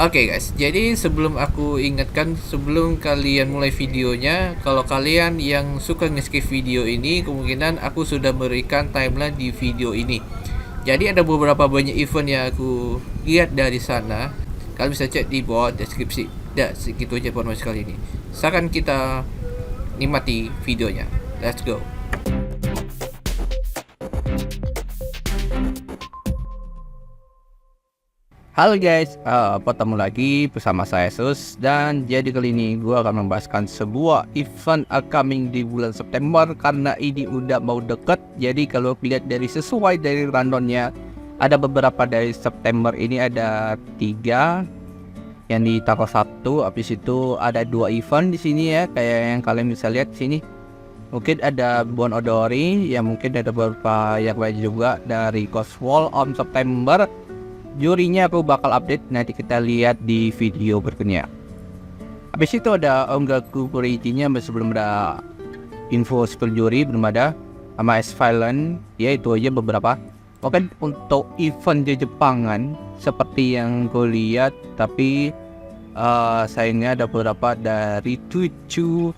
Oke guys, jadi sebelum aku ingatkan, sebelum kalian mulai videonya, kalau kalian yang suka nge-skip video ini, kemungkinan aku sudah berikan timeline di video ini. Jadi ada beberapa banyak event yang aku lihat dari sana. Kalian bisa cek di bawah deskripsi. Dah, segitu aja informasi kali ini. Silakan kita nikmati videonya. Let's go. Halo guys, bertemu lagi bersama saya Sus. Dan jadi kali ini gue akan membahaskan sebuah event upcoming di bulan September. Karena ini udah mau deket, jadi kalau lihat dari sesuai dari rundownnya, ada beberapa dari September ini, ada 3 yang di tanggal 1. Habis itu ada 2 event di sini ya, kayak yang kalian bisa lihat di sini. Mungkin ada Bon Odori, ya mungkin ada beberapa yang lain juga dari Ghost Wall on September. Jurinya aku bakal update, nanti kita lihat di video berikutnya. Habis itu ada Ongaku Kurijinya, sebelum ada info spill juri belum ada, sama S-Violent, ya itu aja beberapa. Mungkin untuk event di Jepangan seperti yang gue lihat, tapi sayangnya ada beberapa dari 7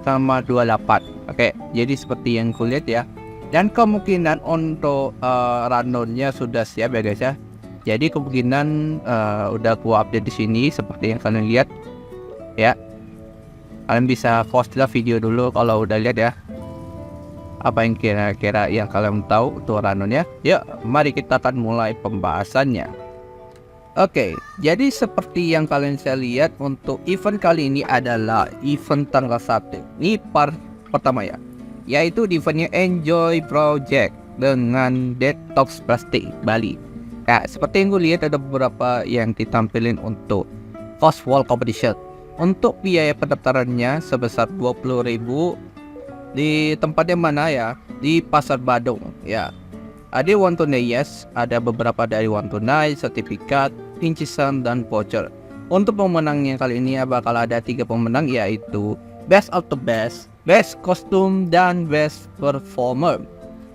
sama 28. Oke, jadi seperti yang gue lihat ya. Dan kemungkinan untuk rundownnya sudah siap ya guys ya. Jadi kemungkinan udah gua update di sini seperti yang kalian lihat ya. Kalian bisa pause lah video dulu kalau udah lihat ya. Apa yang kira-kira yang kalian tahu untuk rundownnya? Yuk, mari kita akan mulai pembahasannya. Oke, jadi seperti yang kalian bisa lihat untuk event kali ini adalah event tanggal 1. Ini part pertama ya, yaitu eventnya Enjoy Project dengan Detox Plastic Bali. Ya, seperti yang gue lihat ada beberapa yang ditampilin untuk Ghost Wall Competition. Untuk biaya pendaftarannya sebesar 20.000 di tempatnya mana ya? Di Pasar Badung ya. Ada one tunai yes, ada beberapa dari one tunai, sertifikat, pincisan, dan voucher. Untuk pemenangnya kali ini bakal ada 3 pemenang, yaitu Best of the Best, Best Costume, dan Best Performer.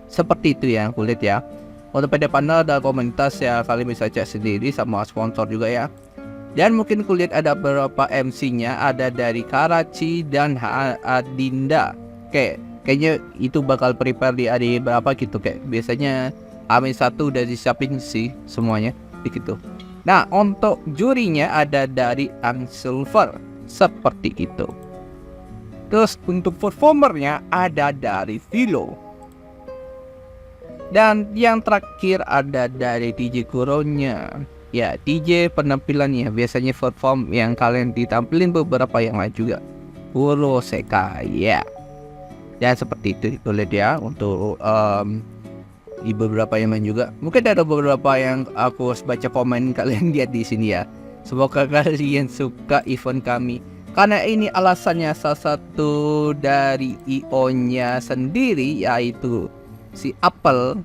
Seperti itu ya kulit ya. Untuk PD panel dan komunitas ya kalian bisa cek sendiri, sama sponsor juga ya. Dan mungkin kulihat ada beberapa MC-nya, ada dari Karachi dan Adinda. Kayaknya itu bakal prepare di hari berapa gitu, kayak biasanya Amin 1 udah disiapin sih semuanya begitu. Nah, untuk jurinya ada dari Silver seperti itu. Terus untuk performernya ada dari Vilo. Dan yang terakhir ada dari DJ Kuronya. Ya, DJ penampilannya biasanya perform yang kalian ditampilin beberapa yang lain juga. Kuro Seka ya. Dan seperti itu lihat ya untuk di beberapa yang lain juga. Mungkin ada beberapa yang aku baca komen kalian lihat di sini ya. Semoga kalian suka event kami. Karena ini alasannya salah satu dari IO-nya sendiri, yaitu si Apple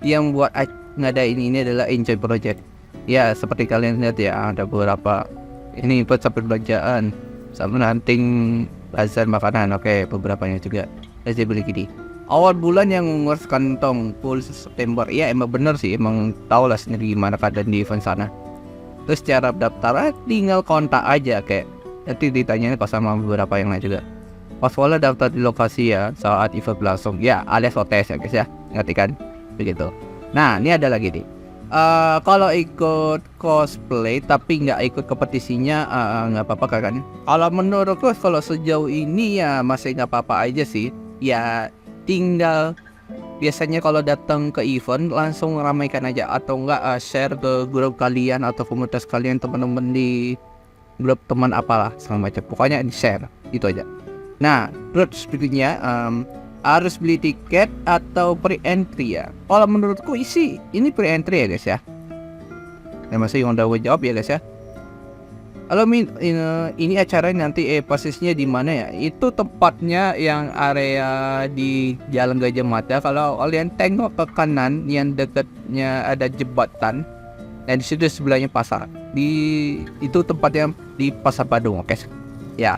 yang buat ngadain ini adalah Enjoy Project. Ya, seperti kalian lihat ya, ada beberapa ini buat sampai belanjaan, sama hunting, bazar makanan. Oke, beberapanya juga saya beli gini. Awal bulan yang ngurus kantong full September. Ya, emang bener sih, emang tau lah sendiri gimana keadaan di event sana. Terus cara daftar tinggal kontak aja, kayak nanti ditanya pas sama beberapa yang lain juga. Pas wala daftar di lokasi ya saat event berlangsung ya, alias OTS ya guys ya, ngerti kan begitu. Nah, ini ada lagi nih, kalau ikut cosplay tapi nggak ikut kompetisinya nggak apa-apa kan. Kalau menurutku kalau sejauh ini ya masih nggak apa-apa aja sih ya. Tinggal biasanya kalau datang ke event langsung ramaikan aja, atau enggak share ke grup kalian atau komunitas kalian, teman-teman di grup teman apalah segala macam, pokoknya di share itu aja. Nah, terus berikutnya harus beli tiket atau pre-entry ya. Kalau menurutku ini pre-entry ya guys ya. Nah, masih yang udah gue jawab ya guys ya. Kalau ini acara nanti posisinya di mana ya? Itu tempatnya yang area di Jalan Gajah Mada. Kalau kalian tengok ke kanan yang dekatnya ada jembatan, dan di situ sebelahnya pasar. Itu tempatnya di Pasar Badung, oke? Ya.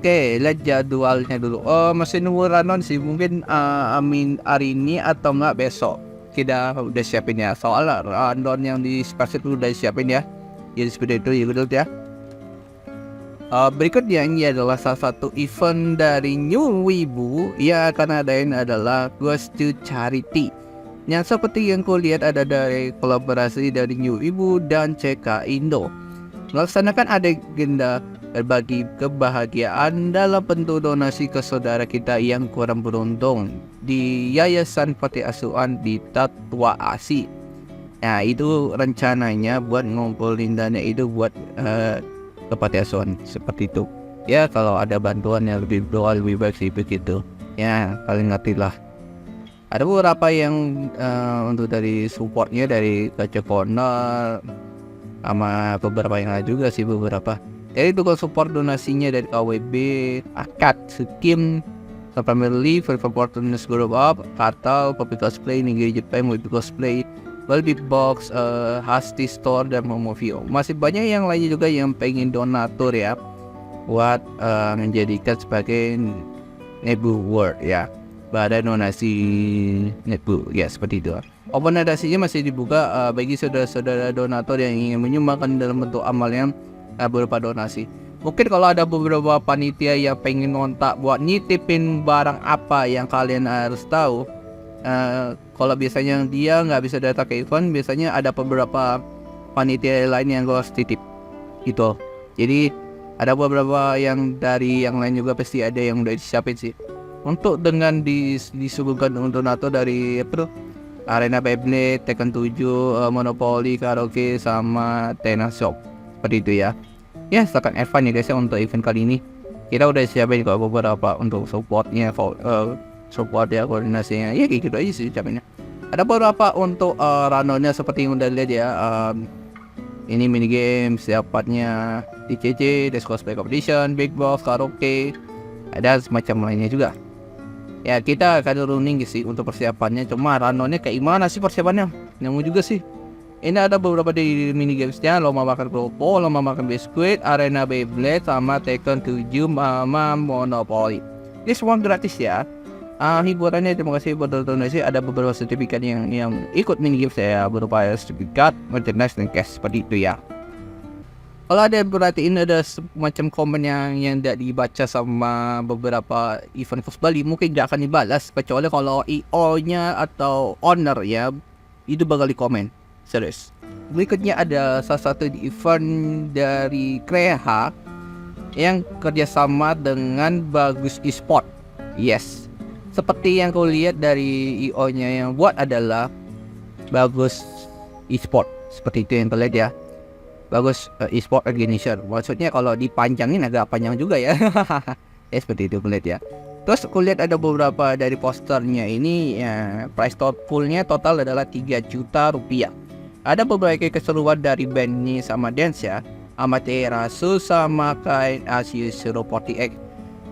Oke, lihat jadwalnya dulu. Oh, masih nunggu rundown sih. Mungkin amin hari ini atau enggak besok. Kita udah siapin ya. Soalnya rundown yang di Space itu udah siapin ya. Jadi seperti itu ya betul ya. Berikutnya ini adalah salah satu event dari New Wibu yang akan adain adalah Ghost to Charity. Yang seperti yang kulihat ada dari kolaborasi dari New Wibu dan CK Indo. Melaksanakan agenda berbagi kebahagiaan dalam bentuk donasi ke saudara kita yang kurang beruntung di Yayasan Panti Asuhan di Tatwa Asi. Nah itu rencananya buat ngumpulin dana itu buat ke panti asuhan seperti itu ya. Kalau ada bantuan yang lebih baik sih begitu ya, kalian ngerti lah. Ada beberapa yang untuk dari supportnya dari Gacha Corner sama beberapa yang lain juga sih beberapa. Jadi tukang support donasinya dari KWB, Akad, Skim, Family, Free Fortunes Group Up, Kartal, Poppy Cosplay, Nigiri Jepang, Wibi Cosplay, Balbi Box, Hasti Store, dan Momovio. Masih banyak yang lainnya juga yang pengen donatur ya buat menjadikan sebagai Nebu World ya, badan donasi Nebu ya seperti itu. Open donasinya masih dibuka bagi saudara-saudara donatur yang ingin menyumbangkan dalam bentuk amal yang berupa donasi. Mungkin kalau ada beberapa panitia yang pengen ngontak buat nitipin barang apa yang kalian harus tahu. Kalau biasanya dia nggak bisa datang ke event, biasanya ada beberapa panitia lain yang gue harus titip gitu. Jadi ada beberapa yang dari yang lain juga pasti ada yang udah disiapin sih. Untuk dengan disuguhkan untuk donatur dari apa tuh, Arena Beyblade, Tekken 7, Monopoly, Karaoke, sama Tenan Shop seperti itu ya. Ya silakan Evan ya guys ya, untuk event kali ini kita udah siapin kok beberapa untuk supportnya, support ya, koordinasinya ya kayak gitu aja sih capeknya. Ada beberapa untuk runner-nya seperti yang udah lihat ya. Ini mini game siapatnya DCC, Desk Cosplay Competition, Big Boss, Karaoke, ada semacam lainnya juga. Ya kita akan running sih untuk persiapannya. Cuma runner-nya kayak gimana sih persiapannya? Nyamuk juga sih. Ini ada beberapa di mini gamesnya, lomba makan kerupuk, lomba makan biskuit, arena Beyblade, sama Tekken 7, sama Monopoly. Ini semua gratis ya. Hiburannya terima kasih buat donasi. Ada beberapa sertifikat yang ikut mini game saya berupa sertifikat, merchandise, dan cash seperti itu ya. Kalau ada perhatiin ada semacam komen yang tidak dibaca sama beberapa event Coast Bali, mungkin tidak akan dibalas kecuali kalau IO-nya atau owner ya itu bakal di komen. Serius. Berikutnya ada salah satu event dari Kreha yang kerjasama dengan Bagus Esport. Yes. Seperti yang kau lihat dari IO-nya yang buat adalah Bagus Esport. Seperti itu yang kau lihat ya. Bagus Esport Organization. Maksudnya kalau dipanjangin agak panjang juga ya. Ya seperti itu kau lihat ya. Terus aku lihat ada beberapa dari posternya ini ya, price fullnya total adalah 3 juta rupiah. Ada beberapa keseruan dari bandnya sama dance ya, Amaterasu sama Kain Asius 48.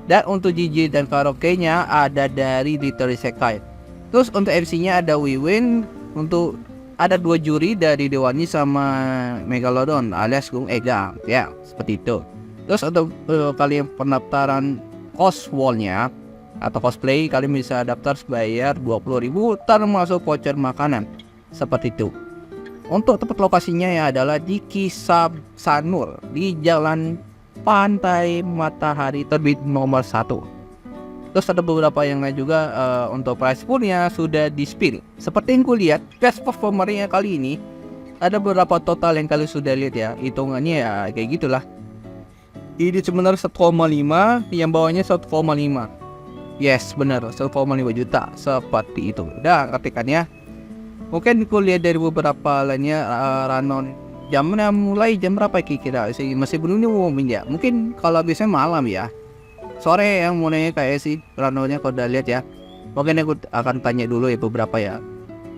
Dan untuk DJ dan karaoke-nya ada dari Little Sekai. Terus untuk MC-nya ada Wiwin. Untuk ada 2 juri dari Dewani sama Megalodon alias Gung Ega. Ya seperti itu. Terus untuk kalian pendaftaran coswall-nya atau cosplay, kalian bisa daftar bayar 20.000 termasuk voucher makanan. Seperti itu. Untuk tempat lokasinya ya adalah di Kisab Sanur di Jalan Pantai Matahari Terbit nomor 1. Terus ada beberapa yang lain juga. Untuk price poolnya sudah di-spill. Seperti yang kulihat, best performernya kali ini ada beberapa total yang kalian sudah lihat ya. Hitungannya ya kayak gitulah. Ini sebenarnya 1,5, yang bawahnya 1,5. Yes benar, 1,5 juta seperti itu. Udah ketikannya. Mungkin kulihat dari beberapa lainnya Ranon jamnya mulai jam berapa kira-kira sih, masih belum diumumin ya. Mungkin kalau biasanya malam ya, sore yang mulainya kayak sih Ranonnya kalau udah lihat ya. Mungkin aku akan tanya dulu ya beberapa ya.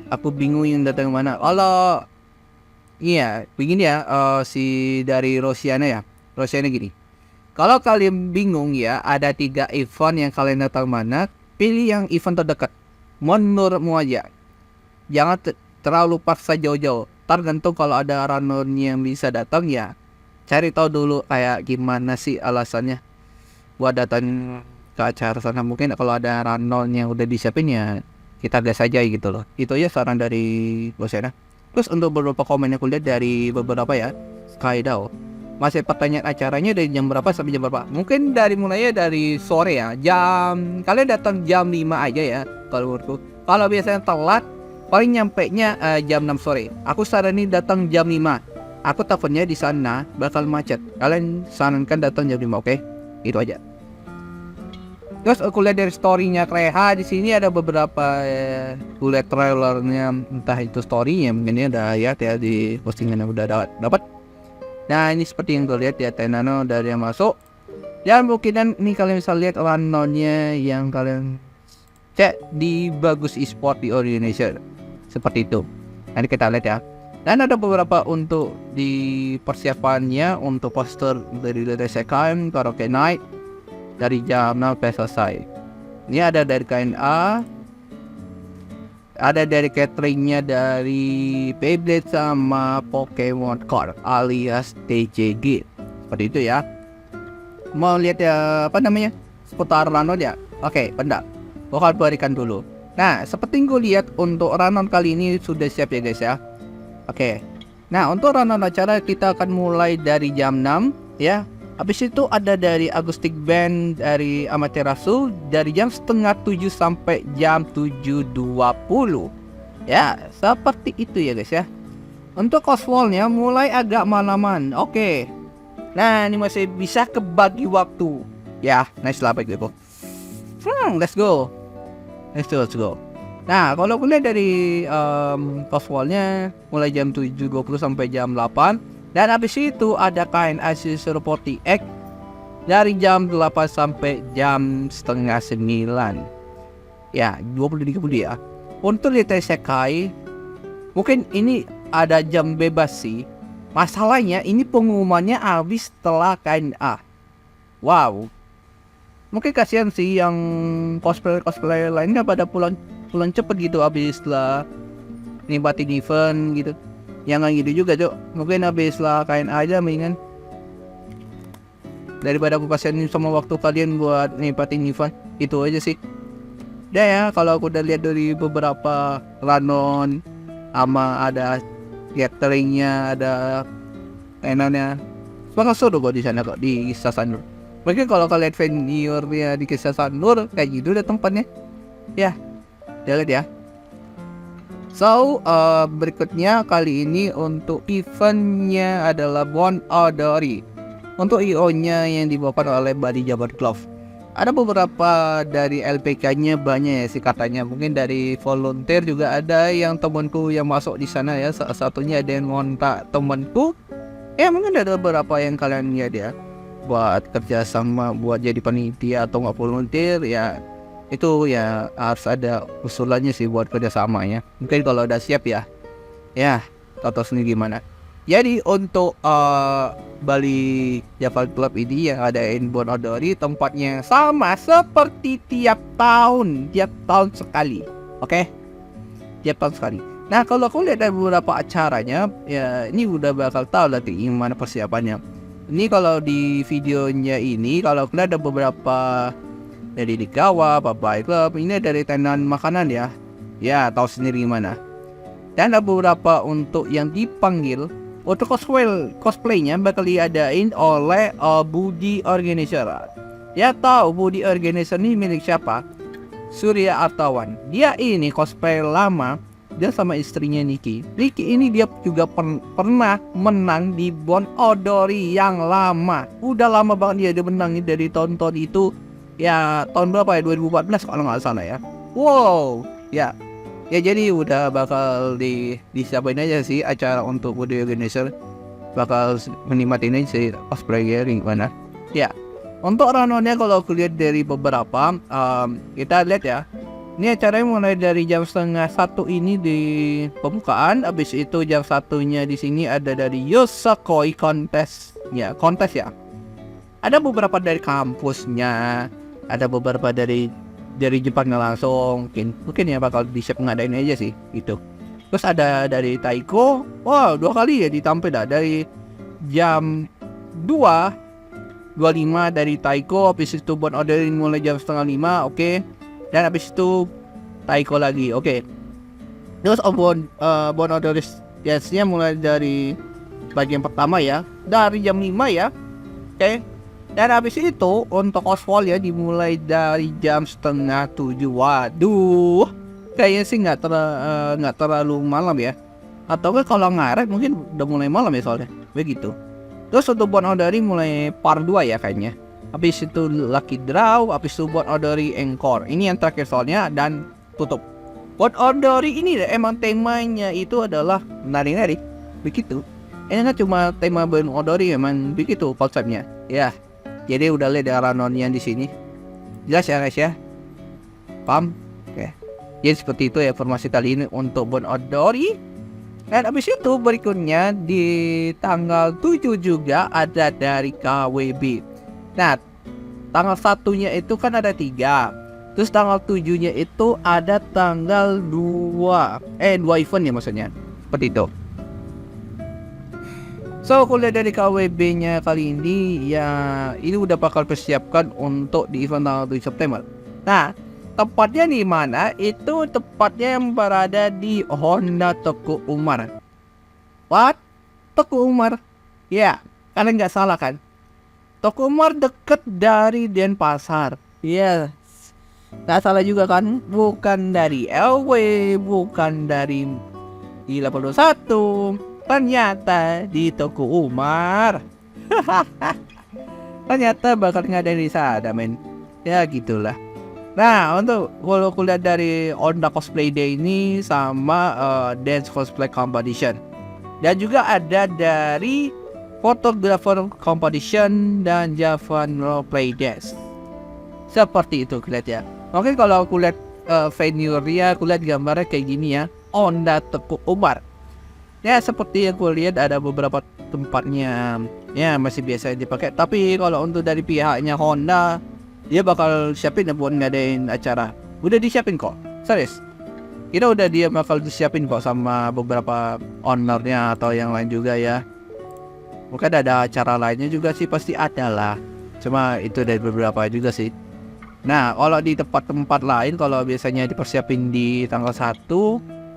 Aku bingung yang datang mana. Kalau iya begini ya, si dari Rosiana ya. Rosiana gini. Kalau kalian bingung ya, ada 3 event yang kalian datang mana, pilih yang event terdekat. Menurutmu aja. Jangan terlalu paksa jauh-jauh. Tergantung kalau ada runner yang bisa datang ya. Cari tahu dulu kayak gimana sih alasannya buat datang ke acara sana. Mungkin kalau ada runner yang udah disiapin ya kita gas aja gitu loh. Itu aja saran dari Bosena. Terus untuk beberapa komen yang kulihat dari beberapa ya, Isekai Dao. Masih pertanyaan acaranya dari jam berapa sampai jam berapa? Mungkin mulainya dari sore ya. Kalian datang jam 5 aja ya kalau menurutku. Kalau biasanya telat paling nyampenya jam 6 sore. Aku saranin datang jam 5. Aku takutnya di sana bakal macet. Kalian sarankan datang jam 5, oke? Itu aja. Terus aku lihat dari story-nya Kreha di sini ada beberapa bullet trailernya, entah itu story-nya mungkin ya udah lihat ya di postingan yang udah dapat. Nah ini seperti yang gue lihat ya, Tenano dari yang masuk. Dan mungkin ini kalian bisa lihat rundown-nya yang kalian cek di Bagus Esport di Indonesia. Seperti itu. Nanti kita lihat ya. Dan ada beberapa untuk di persiapannya untuk poster dari Isekai Karaoke Night dari jam 6 sampai selesai. Ini ada dari KNA, ada dari cateringnya dari Beyblade sama Pokemon Card alias TCG. Seperti itu ya. Mau lihat ya seputar rundown ya? Oke, bentar. Bakal berikan dulu. Nah, seperti yang gue lihat untuk rundown kali ini sudah siap ya guys ya. Oke. Nah, untuk rundown acara kita akan mulai dari jam 6 ya. Habis itu ada dari Agustic Band dari Amaterasu dari jam setengah 7 sampai jam 7.20. Ya, seperti itu ya guys ya. Untuk coswall-nya mulai agak malaman. Oke. Nah, ini masih bisa kebagi waktu. Ya, nice lah gitu. Let's go. Let's go. Nah, kalau kuliah dari coswall-nya mulai jam 7.20 sampai jam 8. Dan habis itu ada KNA Season 40X dari jam 8 sampai jam setengah 9. Ya, 20-30 ya. Untuk di Isekai mungkin ini ada jam bebas sih. Masalahnya ini pengumumannya habis setelah KNA. Wow. Mungkin kasihan sih yang cosplayer lainnya pada pulang cepet gitu habis setelah nikmatin event gitu. Jangan gitu juga Cok. Mungkin habis lah kain aja mendingan daripada aku kasihin sama waktu kalian buat nikmatin event. Itu aja sih. Udah ya, kalau aku udah lihat dari beberapa rundown sama ada cateringnya, ada mainannya, bakal seru kok di sana kok di Kisah Sanur. Mungkin kalau kalian venue-nya di Kisah Sanur kayak gitu deh tempatnya. Ya, lihat ya. So, berikutnya kali ini untuk eventnya adalah Bon Odori. Untuk IO-nya yang dibawakan oleh Body Jabar Glove. Ada beberapa dari LPK-nya banyak ya sih katanya. Mungkin dari volunteer juga ada yang temanku yang masuk di sana ya. Salah satunya ada yang ngontak temanku. Ya mungkin ada beberapa yang kalian lihat ya. Buat kerja sama, buat jadi panitia atau nggak volunteer ya. Itu ya harus ada usulannya sih buat kerjasama ya. Mungkin kalau udah siap ya. Ya, tahu sendiri gimana. Jadi untuk Bali Java Club ini yang ada Bon Odori tempatnya sama seperti tiap tahun sekali. Oke? Tiap tahun sekali. Nah, kalau aku lihat dari beberapa acaranya, ya ini udah bakal tahu nanti gimana persiapannya. Ini kalau di videonya ini, kalau aku lihat ada beberapa dari Digawa, Babai Club, ini dari tenan makanan ya. Ya, tahu sendiri gimana. Dan ada beberapa untuk yang dipanggil untuk cosplaynya bakal diadain oleh Budi Organizer. Ya tahu Budi Organizer ini milik siapa? Surya Artawan. Dia ini cosplay lama. Dia sama istrinya Niki. Niki ini dia juga pernah menang di Bon Odori yang lama. Udah lama banget dia menang dari tahun-tahun itu. Ya tahun berapa ya, 2014 kalau nggak salah ya. Wow. Ya jadi udah bakal disiapin aja sih acara untuk Budi Organizer. Bakal menikmatin aja sih cosplayer gimana. Ya untuk rundownnya kalau aku lihat dari beberapa kita lihat ya. Ini acaranya mulai dari jam setengah 1 ini di pembukaan. Habis itu jam 1-nya di sini ada dari Yosakoi kontes ya. Ada beberapa dari kampusnya. Ada beberapa dari Jepangnya langsung. Mungkin ya bakal di-ship ngadain aja sih gitu. Terus ada dari Taiko. Wow, 2 kali ya ditampil dah. Dari jam 2.25 dari Taiko. Habis itu Bon Odori mulai jam setengah 5. Oke. Dan habis itu Taiko lagi. Oke. Terus Bon Odori nya mulai dari bagian pertama ya, dari jam 5 ya. Oke. Dan habis itu untuk Oswald ya dimulai dari jam setengah 7. Waduh, kayaknya sih nggak terlalu malam ya. Atau kalau ngaret mungkin udah mulai malam ya soalnya. Begitu. Terus untuk Born Ordinary mulai part 2 ya kayaknya. Habis itu Lucky Draw, habis itu Born Ordinary Encore. Ini yang terakhir soalnya dan tutup. Born Ordinary ini emang temanya itu adalah nari-nari. Begitu. Ini kan cuma tema Born Ordinary, emang begitu konsepnya. Ya. Jadi udah lihat ada ranonnya di sini. Jelas ya guys ya? Paham? Oke. Jadi seperti itu ya informasi kali ini untuk Born Ordinary. Dan habis itu berikutnya di tanggal 7 juga ada dari KWB. Nah, tanggal 1-nya itu kan ada 3. Terus tanggal 7-nya itu ada tanggal 2 event ya maksudnya. Seperti itu. So, kuliah dari KWB-nya kali ini ya ini udah bakal persiapkan untuk di event tanggal 7 September. Nah, tempatnya di mana? Itu tempatnya yang berada di Honda Teguh Umar. What? Teguh Umar? Ya, kalian nggak salah kan? Teguh Umar deket dari Denpasar. Yes. Nggak salah juga kan? Bukan dari LW, bukan dari I-821. Ternyata di Teguh Umar. Ternyata bakal ngadain di sana, men. Ya gitulah. Nah, untuk kalau kuliah dari Honda Cosplay Day ini sama Dance Cosplay Competition. Dan juga ada dari Photographer Competition dan Javan Roleplay Dance. Seperti itu kulihat ya. Mungkin kalau kulihat venue-nya, kulihat gambarnya kayak gini ya. Honda Teguh Umar. Ya seperti yang kulihat ada beberapa tempatnya ya masih biasa dipakai. Tapi kalau untuk dari pihaknya Honda, dia bakal siapin buat ngadain acara. Udah disiapin kok, serius. Kita udah dia bakal disiapin kok sama beberapa ownernya atau yang lain juga ya. Mungkin ada acara lainnya juga sih pasti ada lah. Cuma itu dari beberapa juga sih. Nah kalau di tempat-tempat lain kalau biasanya dipersiapin di tanggal 1,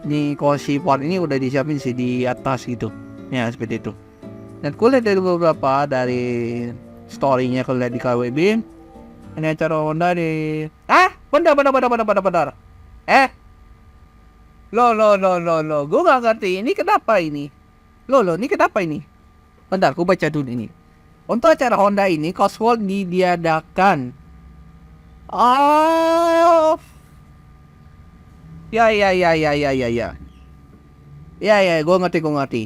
di Koshi Port ini udah disiapin sih di atas gitu. Ya seperti itu. Dan kulihat dari beberapa dari story-nya kulihat di KWB. Ini acara Honda di Bentar. Lo, gue gak ngerti ini kenapa ini. Ini kenapa ini? Bentar, gue baca dulu ini. Untuk acara Honda ini, Cosworld diadakan. Ya, gue ngerti.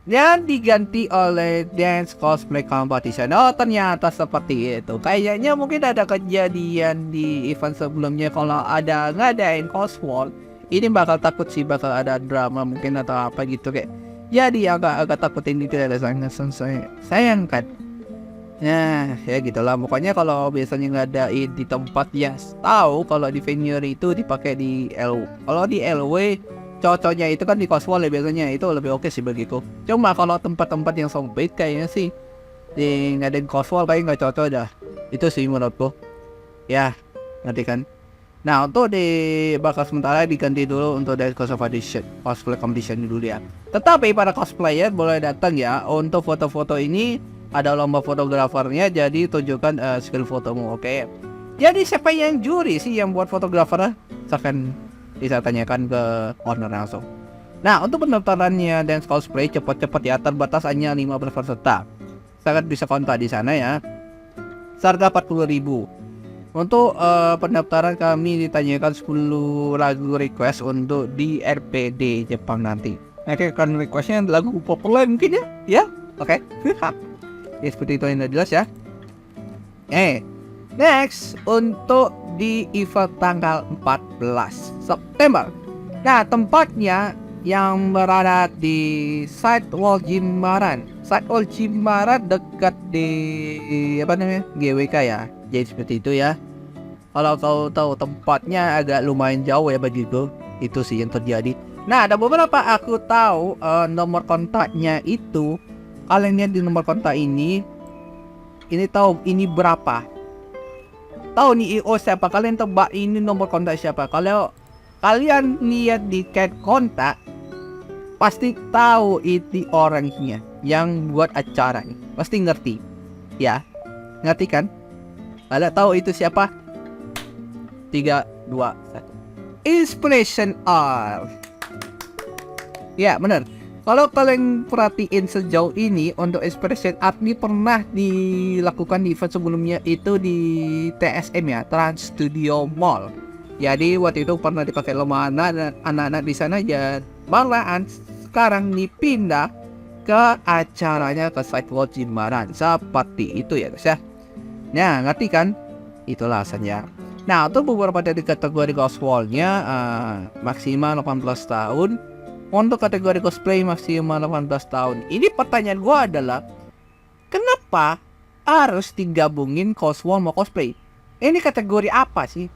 Dan diganti oleh Dance Cosplay Competition. Oh, ternyata seperti itu. Kayaknya mungkin ada kejadian di event sebelumnya kalau ada ngadain Cosworld. Ini bakal takut sih bakal ada drama mungkin atau apa gitu kayak. Jadi agak takutin gitu ya, sayangkan. Ya gitulah. Pokoknya kalau biasanya ngadain di tempat ya tahu kalau di venue itu dipakai di LW. Kalau di LW cocoknya itu kan di Cosworld ya biasanya itu lebih oke sih bagiku. Cuma kalau tempat-tempat yang sempit kayaknya sih di ngadain Cosworld kayak nggak cocok dah. Itu sih menurutku. Ya, ngerti kan? Nah untuk di bakal sementara diganti dulu untuk dari cosplay competition dulu ya. Tetapi para cosplayer boleh datang ya. Untuk foto-foto ini ada lomba fotografernya, jadi tunjukkan skill fotomu, oke? Jadi siapa yang juri sih yang buat fotografernya? Silahkan bisa tanyakan ke owner langsung. Nah untuk pendaftarannya Dance Cosplay cepat-cepat ya, terbatas hanya 15 peserta. Sangat bisa kontak di sana ya. Seharga 40.000. Untuk pendaftaran kami ditanyakan 10 lagu request untuk di RPD Jepang nanti. Kan requestnya lagu populer mungkin ya, oke? Ya seperti itu yang udah jelas ya. Next untuk di event tanggal 14 September. Nah tempatnya yang berada di Sidewall Jimbaran. Sidewall Jimbaran dekat di GWK ya. Jadi seperti itu ya. Kalau kau tahu tempatnya agak lumayan jauh ya bagiku. Itu sih yang terjadi. Nah ada beberapa aku tahu nomor kontaknya itu. Kalian lihat di nomor kontak ini tahu ini berapa? Tahu nih IO siapa? Kalian tebak ini nomor kontak siapa? Kalau kalian lihat di chat kontak, pasti tahu itu orangnya yang buat acara ini. Pasti ngerti. Ya, ngerti kan? Ada tahu itu siapa? 3, 2, 1. Inspiration Art. Ya, benar. Kalau kalian perhatiin sejauh ini untuk Inspiration Art ini pernah dilakukan di event sebelumnya itu di TSM ya, Trans Studio Mall. Jadi waktu itu pernah dipakai sama anak-anak di sana ya. Malahan sekarang dipindah ke acaranya ke Side Wall Jimbaran. Seperti itu ya guys ya. Nah, ngerti kan? Itulah alasannya. Nah, untuk beberapa dari kategori cosplay-nya maksimal 18 tahun. Untuk kategori cosplay maksimal 18 tahun. Ini pertanyaan gue adalah, kenapa harus digabungin cosplay sama cosplay? Ini kategori apa sih?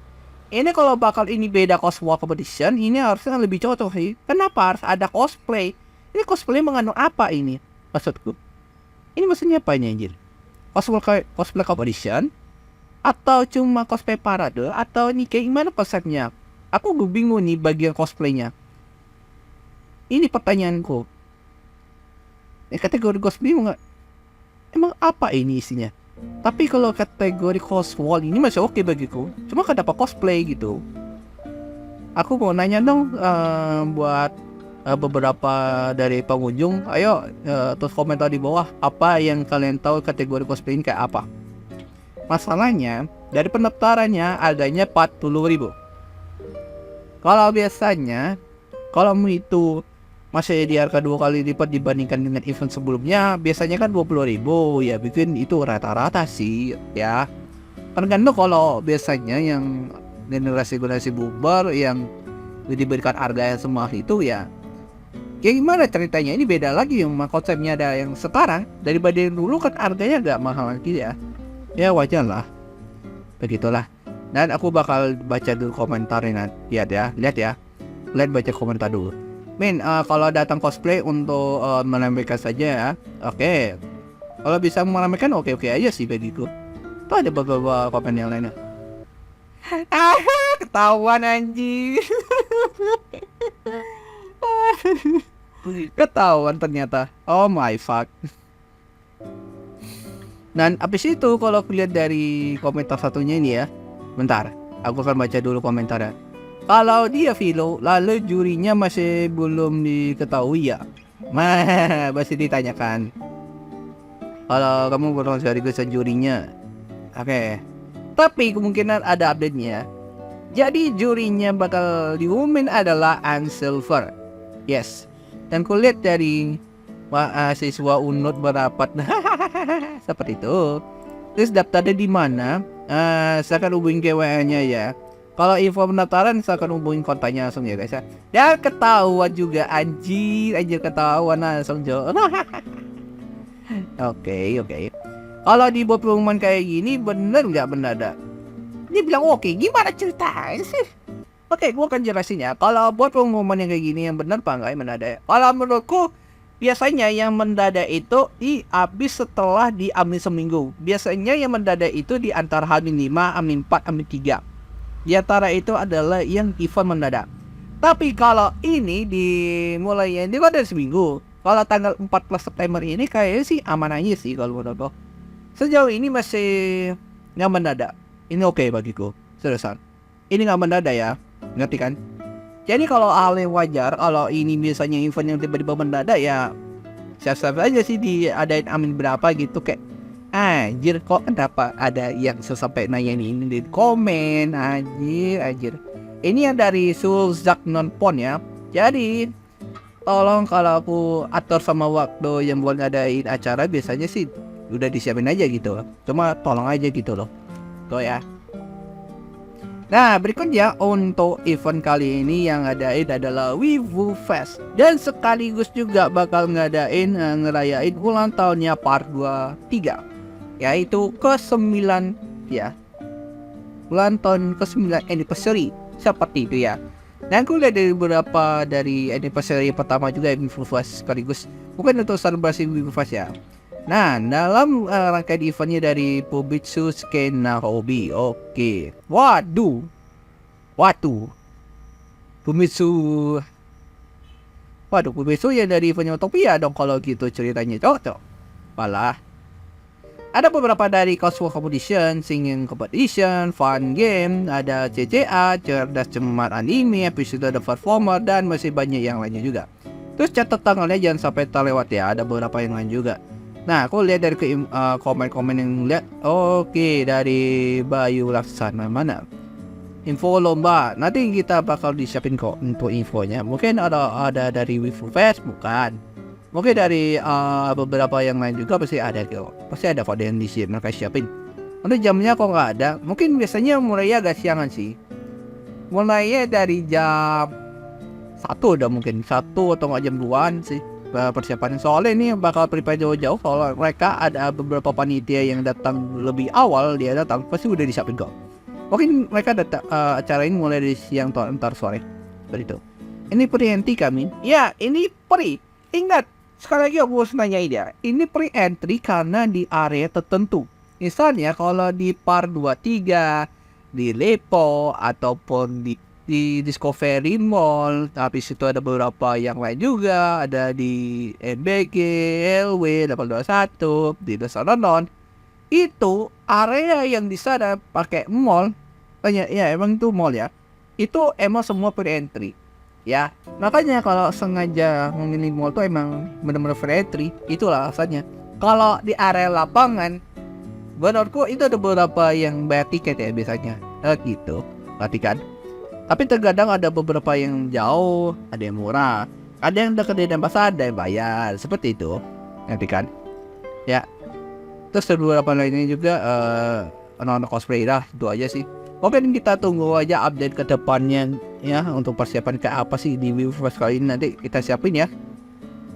Ini kalau bakal ini beda cosplay competition, ini harusnya lebih cocok sih. Kenapa harus ada cosplay? Ini cosplay mengandung apa ini? Maksudku, ini maksudnya apa ini anjir? Cosplay competition? Atau cuma cosplay parade? Atau ini kayak gimana konsepnya? Aku bingung nih bagian cosplaynya. Ini pertanyaanku. Kategori cosplay emang apa ini isinya? Tapi kalau kategori cosplay ini masih oke bagiku. Cuma kenapa cosplay gitu? Aku mau nanya dong buat beberapa dari pengunjung. Ayo terus komentar di bawah apa yang kalian tahu kategori cosplay ini kayak apa. Masalahnya dari pendaftarannya adanya 40.000. Kalau biasanya kalau itu masih di harga 2 kali lipat dibandingkan dengan event sebelumnya, biasanya kan 20.000 ya, bikin itu rata-rata sih ya. Tergantung kalau biasanya yang generasi bubar yang diberikan harga yang semahal itu ya. Ya gimana ceritanya, ini beda lagi yang konsepnya ada yang sekarang daripada yang dulu kan harganya agak mahal lagi ya. Ya wajar lah, begitulah. Dan aku bakal baca dulu komentarnya, lihat ya, baca komentar dulu. Kalau datang cosplay untuk meramaikan saja ya. Oke. Kalau bisa meramaikan oke aja sih begitu. Tuh ada beberapa komen yang lainnya. Ketahuan anjing. Ketahuan ternyata. Oh my fuck. Dan abis itu kalau lihat dari komentar satunya ini ya. Bentar, aku akan baca dulu komentarnya. Kalau dia Vilo, lalu jurinya masih belum diketahui ya? Masih ditanyakan. Kalau kamu belum sekaligus jurinya. Oke. Tapi kemungkinan ada update-nya. Jadi jurinya bakal diumumin adalah Silver. Yes. Dan kulihat dari mahasiswa UNUD merapat. Seperti itu. Terus daftarnya di mana? Saya akan hubungin ke WA-nya ya. Kalau info pendaftaran saya akan hubungin kontaknya langsung ya guys ya. Dan ketahuan juga anjir ketahuan langsung Jo. Oke. Kalau dibuat pengumuman kayak gini bener nggak mendadak? Dia bilang oke, gimana ceritanya sih? Oke, gua akan jelasin ya. Kalau buat pengumuman yang kayak gini yang bener apa enggak yang mendadak? Kalau menurutku biasanya yang mendadak itu habis setelah diambil seminggu. Biasanya yang mendadak itu di antara H-5, H-4, H-3. Di antara itu adalah yang event mendadak. Tapi kalau ini dimulai ini kan dari seminggu. Kalau tanggal 14 September ini kayaknya sih aman aja sih kalau menurut. Sejauh ini masih nggak mendadak. Ini oke bagiku. Seriusan. Ini nggak mendadak ya. Ngerti kan? Jadi kalau hal yang wajar, kalau ini biasanya event yang tiba-tiba mendadak ya siap-siap aja sih diadain amin berapa gitu kayak anjir kok kenapa ada yang sampai nanya ini di komen anjir. Ini yang dari Sulzak Nonpon ya. Jadi tolong kalau aku atur sama waktu yang buat ngadain acara biasanya sih udah disiapin aja gitu. Cuma tolong aja gitu loh. Tuh ya. Nah berikutnya untuk event kali ini yang ngadain adalah Wibu Fest. Dan sekaligus juga bakal ngerayain ulang tahunnya part 3. Yaitu ke-9 ya. Ulang tahun ke-9 anniversary. Seperti itu ya. Dan aku lihat dari beberapa dari anniversary pertama juga Wibu Fest sekaligus. Bukan untuk selebrasi Wibu Fest ya. Nah, dalam rangkaian eventnya dari Fubitsu Skena Hobby. Oke. Waduh. Fubitsu Waduh, besok ya dari eventnya Utopia dong kalau gitu ceritanya, cocok. Malah ada beberapa dari casual competition, singing competition, fun game, ada CCA, cerdas cermat anime, episode The Performer, dan masih banyak yang lainnya juga. Terus catat tanggalnya jangan sampai terlewat ya, ada beberapa yang lain juga. Nah, aku lihat dari komen-komen yang lihat, oke, dari Bayu Laksana mana? Info lomba, nanti kita bakal disiapin kok untuk infonya. Mungkin ada dari Wifufest, bukan? Mungkin dari beberapa yang lain juga pasti ada kok. Pasti ada kok yang mereka siapin. Nanti jamnya kok nggak ada. Mungkin biasanya mulai agak siangan sih. Mulainya dari jam 1 udah mungkin 1 atau nggak jam 2an sih persiapannya. Soalnya ini bakal prepare jauh-jauh. Kalau mereka ada beberapa panitia yang datang lebih awal, dia datang pasti udah disiapin kok. Mungkin mereka datang acara ini mulai dari siang atau ntar sore. Seperti itu. Ini pre-entry kami. Ya, ini pre. Ingat, sekali lagi aku harus nanyain ya. Ini pre-entry karena di area tertentu. Misalnya kalau di Par 23, di Lepo, ataupun di Discovery Mall. Tapi situ ada beberapa yang lain juga. Ada di NBG, LW, 821, di Desaronon. Itu area yang di sana pakai mall, ya emang itu mall ya. Itu emang semua pre-entry. Ya, makanya kalau sengaja memilih mall tuh emang benar-benar pre-entry, itulah alasannya. Kalau di area lapangan, menurutku itu ada beberapa yang bayar tiket ya biasanya. Gitu, perhatikan. Tapi terkadang ada beberapa yang jauh, ada yang murah, ada yang dekat di Denpasar, ada yang bayar, seperti itu. Nanti kan, ya. Terus beberapa lainnya juga anak-anak cosplay lah, itu aja sih. Mungkin kita tunggu aja update ke depannya ya, untuk persiapan kayak apa sih di Wifufest kali ini, nanti kita siapin ya.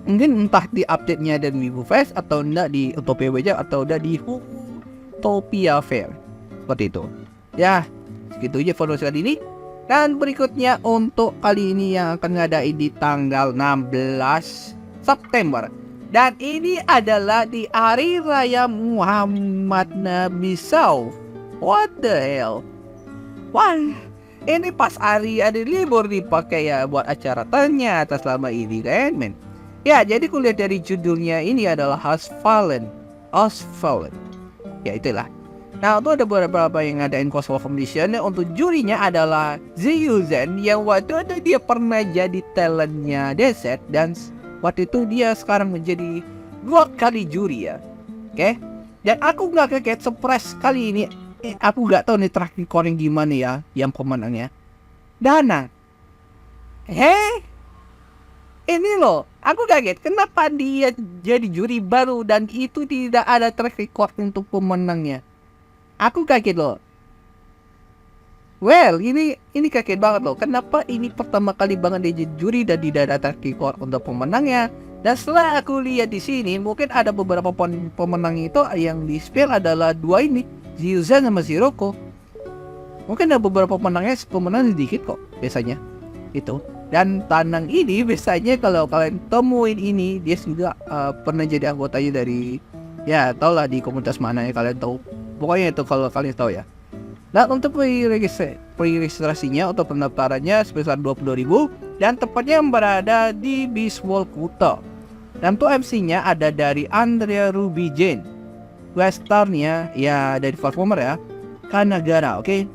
Mungkin entah di update-nya dan Wifufest atau enggak di Utopia Beja atau udah di Utopia Fair. Seperti itu. Ya, segitu aja informasi kali ini. Dan berikutnya untuk kali ini yang akan ngadain di tanggal 16 September. Dan ini adalah di Hari Raya Muhammad Nabi SAW. What the hell? Wah, ini pas hari libur dipakai ya buat acara ternyata selama ini kan men. Ya, jadi kulihat dari judulnya ini adalah Asphalt. Ya itulah. Nah, itu ada beberapa yang ngadain cosplay competition. Untuk jurinya adalah Ziyuzen yang waktu itu dia pernah jadi talentnya Deset, dan waktu itu dia sekarang menjadi 2 kali juri ya. Oke. Dan aku gak kaget, surprise kali ini. Aku gak tahu nih track recording gimana ya yang pemenangnya. Danang. Ini loh, aku kaget kenapa dia jadi juri baru dan itu tidak ada track record untuk pemenangnya. Aku kaget loh. Well, ini kaget banget loh. Kenapa ini pertama kali banget dia jadi juri dan tidak ada track record untuk pemenangnya? Dan setelah aku lihat di sini, mungkin ada beberapa pemenang itu yang di spill adalah 2 ini, Ziyuzen sama Ziroko. Mungkin ada beberapa pemenang sedikit kok biasanya. Itu. Dan Tanang ini biasanya kalau kalian temuin ini, dia juga pernah jadi anggotanya dari, ya tau lah di komunitas mana ya kalian tahu. Pokoknya itu kalau kalian tahu ya. Nah, untuk pre-registrasinya atau pendaftarannya sebesar 22.000 dan tepatnya berada di Biswall Kuta. Dan tuh MC-nya ada dari Andrea Ruby Jane. Westernnya ya dari performer ya, Kanagara, oke.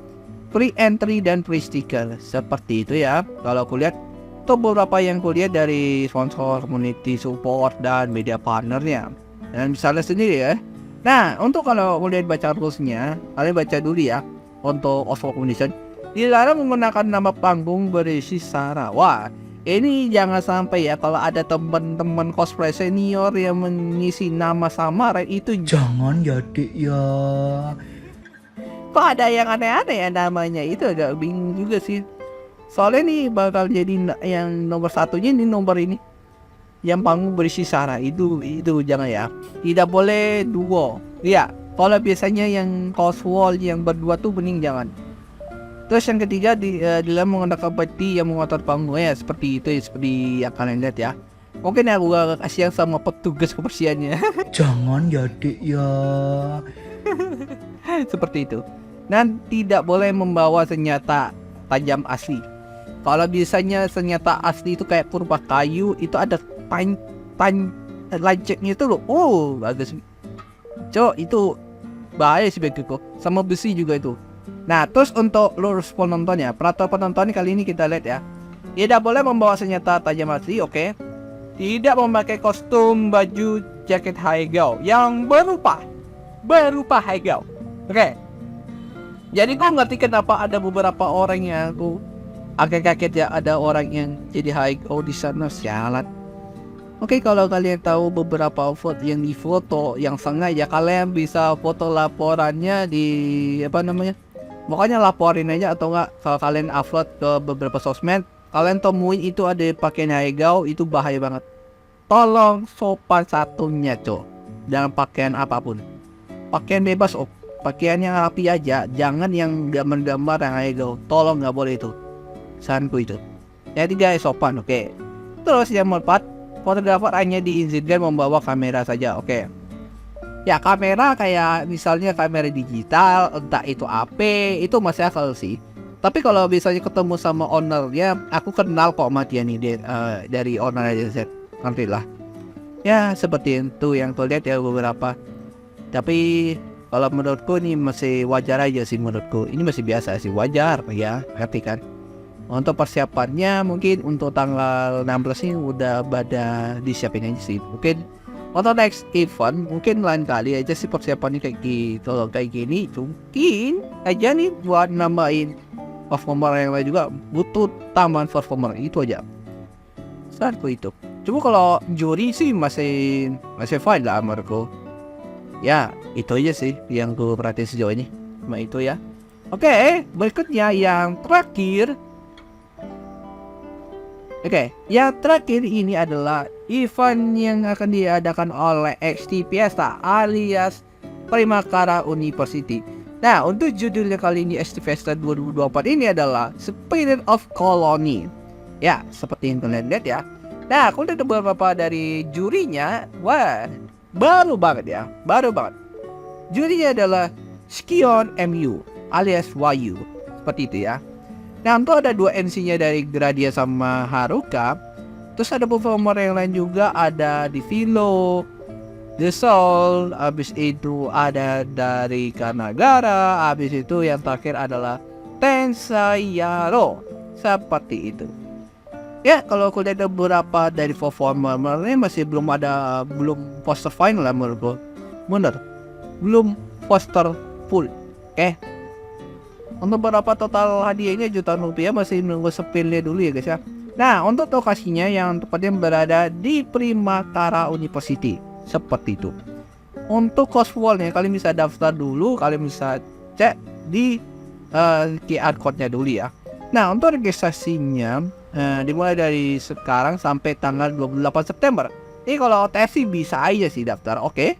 Pre-entry dan pre-sticker seperti itu ya. Kalau aku lihat tuh beberapa yang kulihat dari sponsor, community support dan media partnernya. Dan misalnya sendiri ya. Nah, untuk kalau kalian baca rulesnya, kalian baca dulu ya. Untuk Oswald Foundation dilarang menggunakan nama panggung berisi sara. Wah, ini jangan sampai ya kalau ada teman-teman cosplay senior yang mengisi nama samaran itu, jangan ya dek ya. Kok ada yang aneh-aneh ya namanya, itu agak bingung juga sih. Soalnya nih bakal jadi yang nomor satunya ini nomor ini, yang panggung berisi sara itu jangan ya. Tidak boleh duo. Iya. Kalau biasanya yang casual yang berdua tuh mending jangan. Terus yang ketiga dilarang menggunakan peti yang mengotor panggung ya, seperti itu ya, seperti yang kalian lihat ya. Mungkin aku gak kasihan sama petugas kebersihannya. Jangan ya dek ya. Seperti itu. Dan tidak boleh membawa senjata tajam asli. Kalau biasanya senjata asli itu kayak purba kayu, itu ada lancetnya itu loh. Oh, bagus. Cok, itu bahaya sih bagiku. Sama besi juga itu. Nah, terus untuk lurus penontonnya, peraturan penonton kali ini kita lihat ya. Tidak boleh membawa senjata tajam asli, oke. Tidak memakai kostum, baju, jaket Haigao yang berupa Haigao. Oke. Jadi gue ngerti kenapa ada beberapa orang yang aku agak kaget ya, ada orang yang jadi Haigao di sana, sialan. Oke, kalau kalian tahu beberapa foto yang difoto yang sengaja, kalian bisa foto laporannya di pokoknya laporin aja, atau enggak kalau kalian upload ke beberapa sosmed, kalian temuin itu ada pakaian Haigao, itu bahaya banget. Tolong sopan satunya, cok. Dalam pakaian apapun. Pakaian bebas, pakaian yang rapi aja, jangan yang gambar-gambar yang Haigao. Tolong, nggak boleh itu. Saranku itu. Jadi guys, sopan, oke. Terus yang keempat, fotografer hanya diizinkan membawa kamera saja, oke. Ya, kamera kayak misalnya kamera digital, entah itu HP, itu masih akal sih. Tapi kalau misalnya ketemu sama ownernya, aku kenal kok sama dia nih, dari owner aja, nanti lah. Ya, seperti itu yang tuh lihat ya beberapa. Tapi kalau menurutku ini masih wajar aja sih menurutku. Ini masih biasa sih, wajar ya, ngerti kan? Untuk persiapannya mungkin untuk tanggal 16 ini udah pada disiapin aja sih. Mungkin untuk next event mungkin lain kali aja sih persiapannya kayak gitu. Kalau kayak gini mungkin aja nih buat nambahin performer yang lain juga butuh tambahan performer, itu aja. Saatku itu. Cuma kalau juri sih masih fine lah menurutku. Ya itu aja sih yang gue perhatiin sejauh ini. Cuma itu ya. Oke, berikutnya yang terakhir. Oke, yang terakhir ini adalah event yang akan diadakan oleh XT Fiesta alias Primakara University. Nah, untuk judulnya kali ini XT Fiesta 2024 ini adalah Spirit of Colony. Ya, seperti yang kalian lihat ya. Nah, aku lihat beberapa dari jurinya. Wah, baru banget. Jurinya adalah Skion MU alias Wayu. Seperti itu ya. Nah, untuk ada 2 NC-nya dari Gradia sama Haruka. Terus ada performer yang lain juga, ada di Vilo, The Soul, habis itu ada dari Kanagara, habis itu yang terakhir adalah Tensayaro. Seperti itu. Ya, kalau aku lihat beberapa dari performer masih belum poster final lah menurutku. Bener, belum poster full. Oke. Untuk beberapa total hadiahnya jutaan rupiah, masih menunggu spillnya dulu ya guys ya. Nah, untuk lokasinya yang tepatnya berada di Primakara University. Seperti itu. Untuk cost wallnya kalian bisa daftar dulu, kalian bisa cek di QR code-nya dulu ya. Nah, untuk registrasinya dimulai dari sekarang sampai tanggal 28 September. Ini kalau OTS sih bisa aja sih daftar, oke?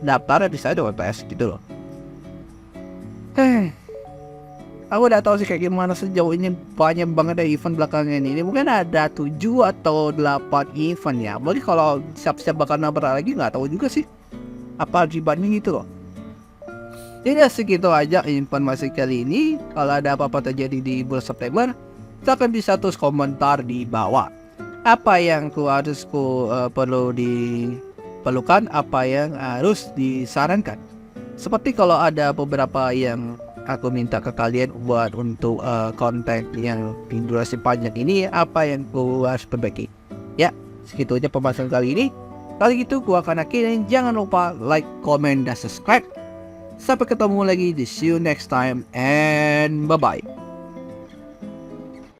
Daftar bisa aja OTS gitu loh. Aku udah tahu sih kayak gimana sejauh ini, banyak banget ada event belakangan ini. Mungkin ada 7 atau 8 event ya. Mungkin kalau siap-siap bakal nambah lagi, nggak tahu juga sih apa dibanding gitu loh. Jadi segitu aja informasi kali ini. Kalau ada apa-apa terjadi di bulan September, silahkan bisa tulis komentar di bawah. Apa yang perlu diperlukan, apa yang harus disarankan. Seperti kalau ada beberapa yang aku minta ke kalian buat untuk konten yang durasi panjang ini, apa yang aku harus perbaiki. Ya, segitu aja pembahasan kali ini. Kali gitu gua akan akhirin. Jangan lupa like, comment, dan subscribe. Sampai ketemu lagi di see you next time and bye bye.